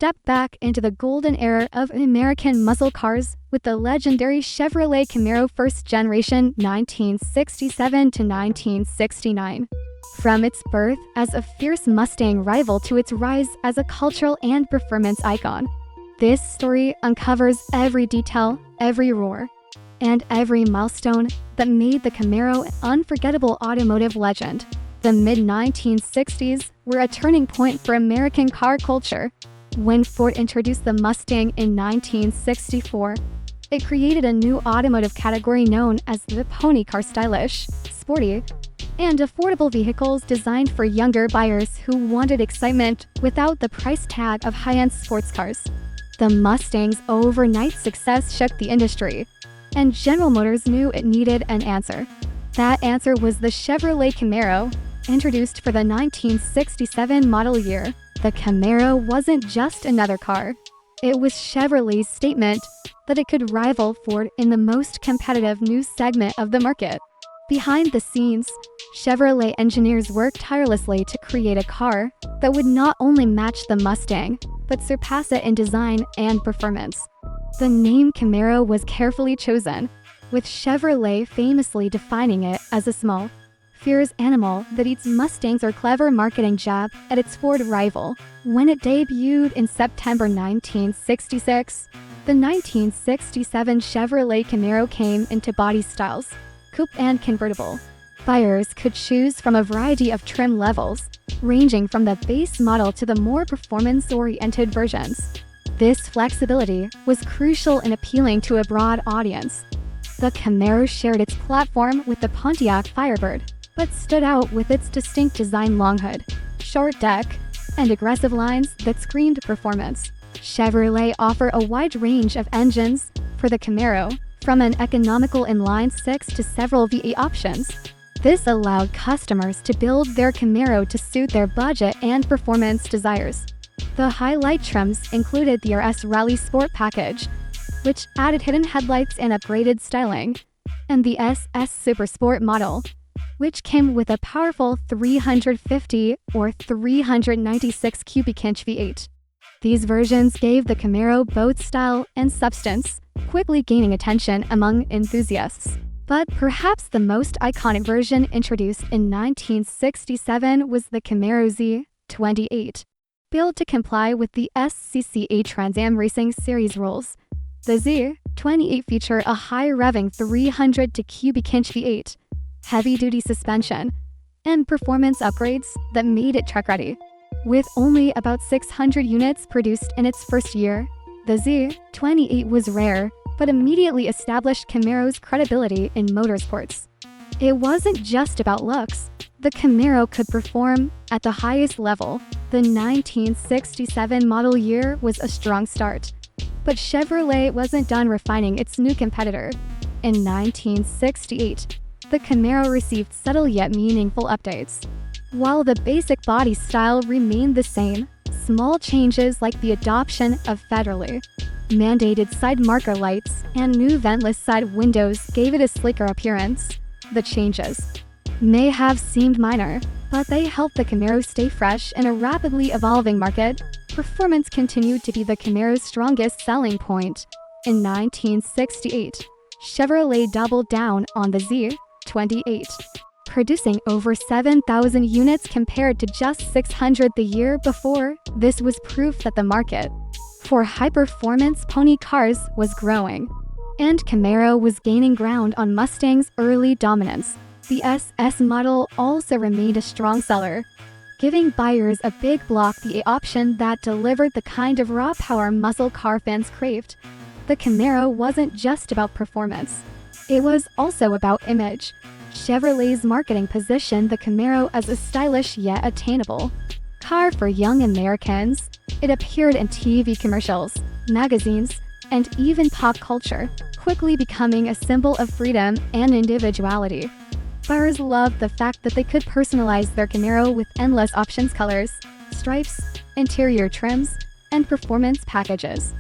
stepped back into the golden era of American muscle cars with the legendary Chevrolet Camaro First Generation 1967 to 1969. From its birth as a fierce Mustang rival to its rise as a cultural and performance icon, this story uncovers every detail, every roar, and every milestone that made the Camaro an unforgettable automotive legend. The mid-1960s were a turning point for American car culture. When Ford introduced the Mustang in 1964, it created a new automotive category known as the pony car. Stylish, sporty, and affordable vehicles designed for younger buyers who wanted excitement without the price tag of high-end sports cars. The Mustang's overnight success shook the industry, and General Motors knew it needed an answer. That answer was the Chevrolet Camaro, introduced for the 1967 model year. The Camaro wasn't just another car. It was Chevrolet's statement that it could rival Ford in the most competitive new segment of the market. Behind the scenes, Chevrolet engineers worked tirelessly to create a car that would not only match the Mustang, but surpass it in design and performance. The name Camaro was carefully chosen, with Chevrolet famously defining it as a small, fierce animal that eats Mustangs, or clever marketing jab at its Ford rival. When it debuted in September 1966, the 1967 Chevrolet Camaro came into body styles, coupe and convertible. Buyers could choose from a variety of trim levels, ranging from the base model to the more performance-oriented versions. This flexibility was crucial in appealing to a broad audience. The Camaro shared its platform with the Pontiac Firebird, but stood out with its distinct design: long hood, short deck, and aggressive lines that screamed performance. Chevrolet offered a wide range of engines for the Camaro, from an economical inline-six to several V8 options. This allowed customers to build their Camaro to suit their budget and performance desires. The highlight trims included the RS Rally Sport package, which added hidden headlights and upgraded styling, and the SS Super Sport model, which came with a powerful 350 or 396 cubic inch V8. These versions gave the Camaro both style and substance, quickly gaining attention among enthusiasts. But perhaps the most iconic version introduced in 1967 was the Camaro Z28. Built to comply with the SCCA Trans Am Racing Series rules, the Z28 featured a high-revving 300 cubic inch V8, heavy-duty suspension, and performance upgrades that made it truck-ready. With only about 600 units produced in its first year, the Z28 was rare, but immediately established Camaro's credibility in motorsports. It wasn't just about looks. The Camaro could perform at the highest level. The 1967 model year was a strong start, but Chevrolet wasn't done refining its new competitor. In 1968, the Camaro received subtle yet meaningful updates. While the basic body style remained the same, small changes like the adoption of federally mandated side marker lights and new ventless side windows gave it a sleeker appearance. The changes may have seemed minor, but they helped the Camaro stay fresh in a rapidly evolving market. Performance continued to be the Camaro's strongest selling point. In 1968, Chevrolet doubled down on the Z28, producing over 7,000 units compared to just 600 the year before. This was proof that the market for high-performance pony cars was growing, and Camaro was gaining ground on Mustang's early dominance. The SS model also remained a strong seller, giving buyers a big block V8 option that delivered the kind of raw power muscle car fans craved. The Camaro wasn't just about performance. It was also about image. Chevrolet's marketing positioned the Camaro as a stylish yet attainable car for young Americans. It appeared in TV commercials, magazines, and even pop culture, quickly becoming a symbol of freedom and individuality. Buyers loved the fact that they could personalize their Camaro with endless options: colors, stripes, interior trims, and performance packages.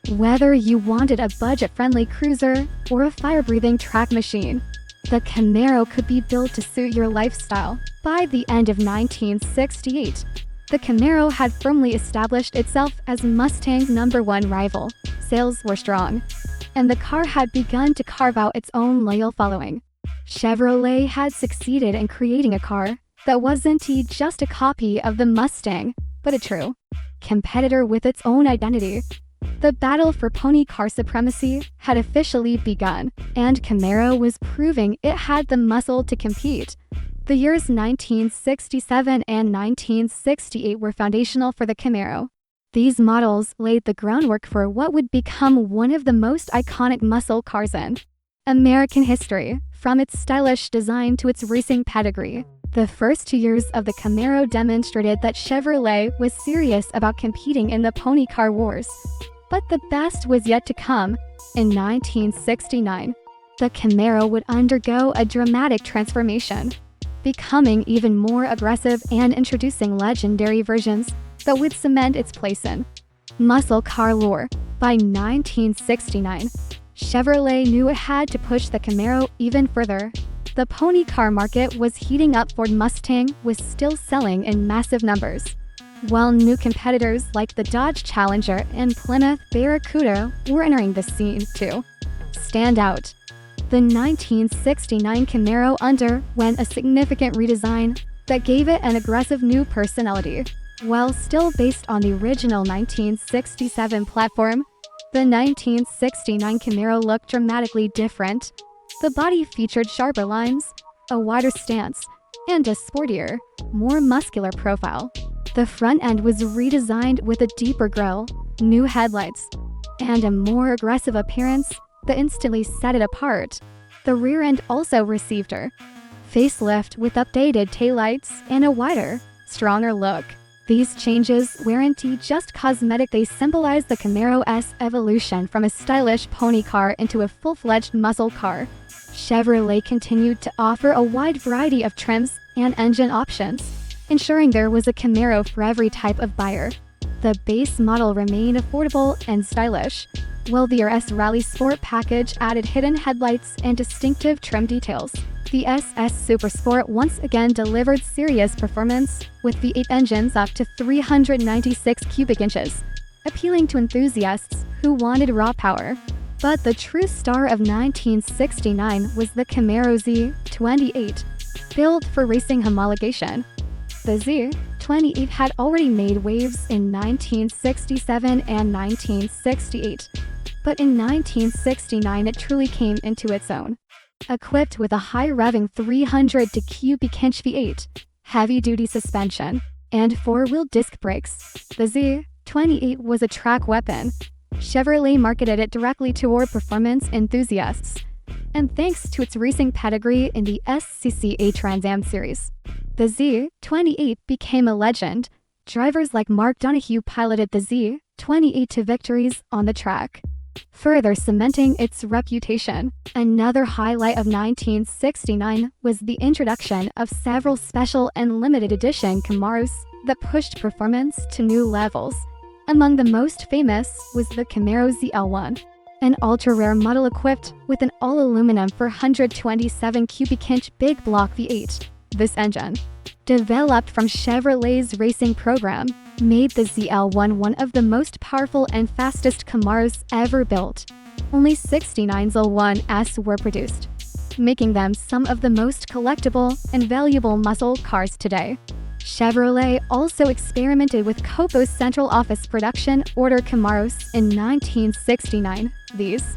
Whether you wanted a budget-friendly cruiser or a fire-breathing track machine, the Camaro could be built to suit your lifestyle. By the end of 1968, The Camaro had firmly established itself as Mustang's #1 rival. Sales were strong, and the car had begun to carve out its own loyal following. Chevrolet had succeeded in creating a car that wasn't just a copy of the Mustang, but a true competitor with its own identity. The battle for pony car supremacy had officially begun, and Camaro was proving it had the muscle to compete. The years 1967 and 1968 were foundational for the Camaro. These models laid the groundwork for what would become one of the most iconic muscle cars in American history, from its stylish design to its racing pedigree. The first 2 years of the Camaro demonstrated that Chevrolet was serious about competing in the pony car wars. But the best was yet to come. In 1969, the Camaro would undergo a dramatic transformation, becoming even more aggressive and introducing legendary versions that would cement its place in muscle car lore. By 1969, Chevrolet knew it had to push the Camaro even further. The pony car market was heating up. Ford Mustang was still selling in massive numbers, while new competitors like the Dodge Challenger and Plymouth Barracuda were entering the scene to stand out. The 1969 Camaro underwent a significant redesign that gave it an aggressive new personality. While still based on the original 1967 platform, the 1969 Camaro looked dramatically different. The body featured sharper lines, a wider stance, and a sportier, more muscular profile. The front end was redesigned with a deeper grille, new headlights, and a more aggressive appearance that instantly set it apart. The rear end also received a facelift with updated taillights and a wider, stronger look. These changes weren't just cosmetic, they symbolize the Camaro's evolution from a stylish pony car into a full-fledged muscle car. Chevrolet continued to offer a wide variety of trims and engine options, ensuring there was a Camaro for every type of buyer. The base model remained affordable and stylish, while the RS Rally Sport package added hidden headlights and distinctive trim details. The SS Super Sport once again delivered serious performance, with V8 engines up to 396 cubic inches, appealing to enthusiasts who wanted raw power. But the true star of 1969 was the Camaro Z28, built for racing homologation. The Z28 had already made waves in 1967 and 1968, but in 1969 it truly came into its own. Equipped with a high-revving 300 cubic inch V8, heavy-duty suspension, and four-wheel disc brakes, the Z28 was a track weapon. Chevrolet marketed it directly toward performance enthusiasts, and thanks to its racing pedigree in the SCCA Trans Am series, the Z28 became a legend. Drivers like Mark Donohue piloted the Z28 to victories on the track, further cementing its reputation. Another highlight of 1969 was the introduction of several special and limited edition Camaros that pushed performance to new levels. Among the most famous was the Camaro ZL1, an ultra-rare model equipped with an all-aluminum 427 cubic inch big block V8. This engine, developed from Chevrolet's racing program, made the ZL1 one of the most powerful and fastest Camaros ever built. Only 69 ZL1s were produced, making them some of the most collectible and valuable muscle cars today. Chevrolet also experimented with COPO's central office production order Camaros in 1969. These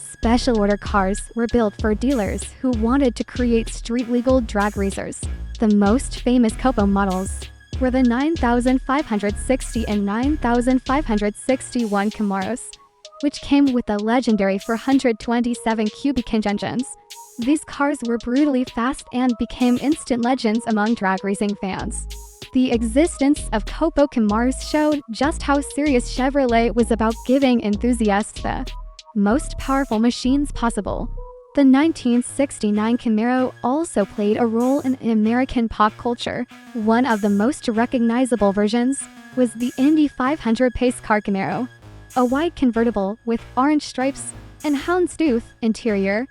special order cars were built for dealers who wanted to create street-legal drag racers. The most famous COPO models were the 9560 and 9561 Camaros, which came with the legendary 427 cubic inch engines. These cars were brutally fast and became instant legends among drag racing fans. The existence of COPO Camaros showed just how serious Chevrolet was about giving enthusiasts the most powerful machines possible. The 1969 Camaro also played a role in American pop culture. One of the most recognizable versions was the Indy 500 pace car Camaro, a white convertible with orange stripes and houndstooth interior.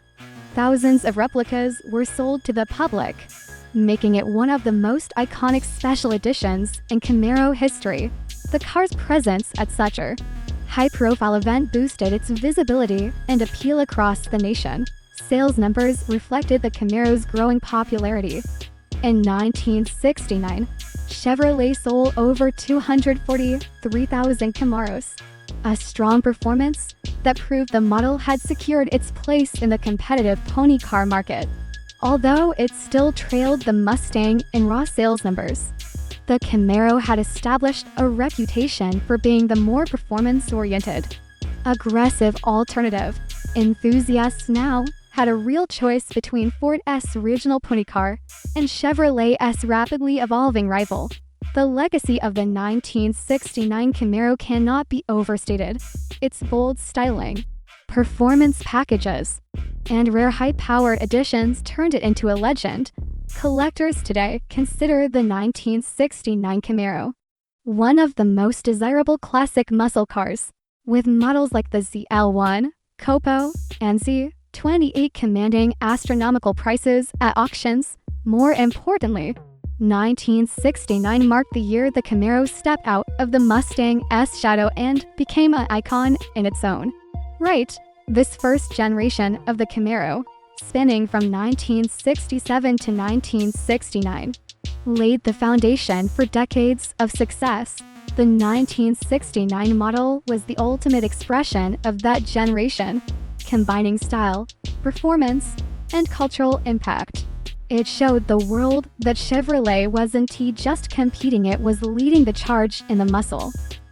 Thousands of replicas were sold to the public, making it one of the most iconic special editions in Camaro history. The car's presence at such a high-profile event boosted its visibility and appeal across the nation. Sales numbers reflected the Camaro's growing popularity. In 1969, Chevrolet sold over 243,000 Camaros, a strong performance that proved the model had secured its place in the competitive pony car market. Although it still trailed the Mustang in raw sales numbers, the Camaro had established a reputation for being the more performance-oriented, aggressive alternative. Enthusiasts now had a real choice between Ford's original pony car and Chevrolet's rapidly evolving rival. The legacy of the 1969 Camaro cannot be overstated. Its bold styling, performance packages, and rare high-powered additions turned it into a legend. Collectors today consider the 1969 Camaro one of the most desirable classic muscle cars, with models like the ZL1, COPO, and Z28 commanding astronomical prices at auctions. More importantly, 1969 marked the year the Camaro stepped out of the Mustang's shadow and became an icon in its own right. This first generation of the Camaro, spanning from 1967 to 1969, laid the foundation for decades of success. The 1969 model was the ultimate expression of that generation, combining style, performance, and cultural impact. It showed the world that Chevrolet wasn't just competing, it was leading the charge in the muscle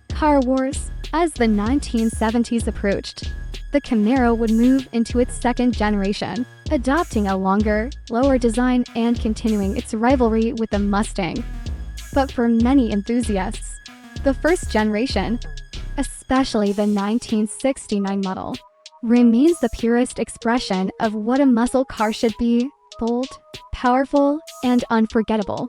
car wars. As the 1970s approached, the Camaro would move into its second generation, adopting a longer, lower design and continuing its rivalry with the Mustang. But for many enthusiasts, the first generation, especially the 1969 model, remains the purest expression of what a muscle car should be: bold, powerful, and unforgettable.